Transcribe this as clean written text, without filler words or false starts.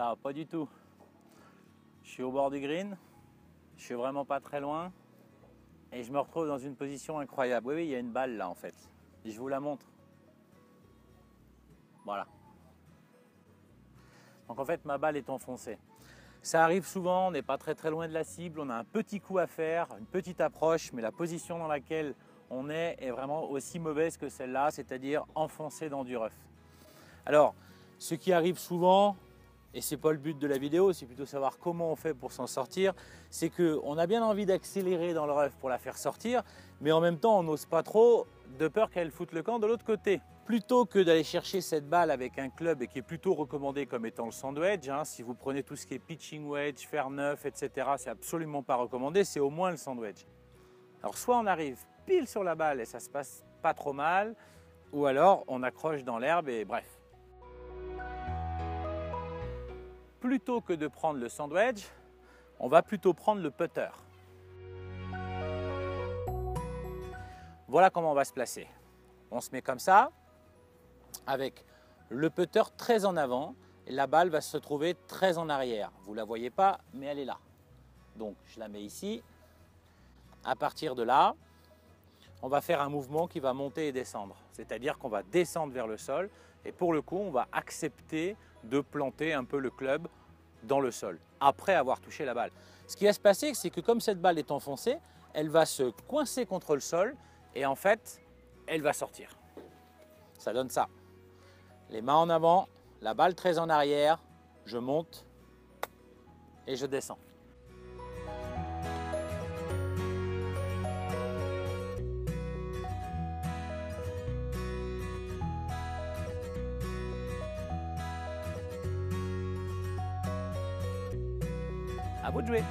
Là, pas du tout. Je suis au bord du green, je suis vraiment pas très loin et je me retrouve dans une position incroyable. Oui, il y a une balle là en fait. Et je vous la montre. Voilà. Donc en fait, ma balle est enfoncée. Ça arrive souvent, on n'est pas très loin de la cible, on a un petit coup à faire, une petite approche, mais la position dans laquelle on est vraiment aussi mauvaise que celle-là, c'est-à-dire enfoncée dans du rough. Alors, ce qui arrive souvent, et ce n'est pas le but de la vidéo, c'est plutôt savoir comment on fait pour s'en sortir, c'est qu'on a bien envie d'accélérer dans le rough pour la faire sortir, mais en même temps on n'ose pas trop de peur qu'elle foute le camp de l'autre côté. Plutôt que d'aller chercher cette balle avec un club et qui est plutôt recommandé comme étant le sand wedge, si vous prenez tout ce qui est pitching wedge, fer neuf, etc., c'est absolument pas recommandé, c'est au moins le sand wedge. Alors soit on arrive pile sur la balle et ça se passe pas trop mal, ou alors on accroche dans l'herbe et bref. Plutôt que de prendre le sand wedge, on va plutôt prendre le putter. Voilà comment on va se placer. On se met comme ça, avec le putter très en avant, et la balle va se trouver très en arrière. Vous ne la voyez pas, mais elle est là. Donc je la mets ici. À partir de là, on va faire un mouvement qui va monter et descendre. C'est-à-dire qu'on va descendre vers le sol, et pour le coup, on va accepter de planter un peu le club dans le sol, après avoir touché la balle. Ce qui va se passer, c'est que comme cette balle est enfoncée, elle va se coincer contre le sol, et en fait, elle va sortir. Ça donne ça. Les mains en avant, la balle très en arrière, je monte et je descends. À vous de jouer.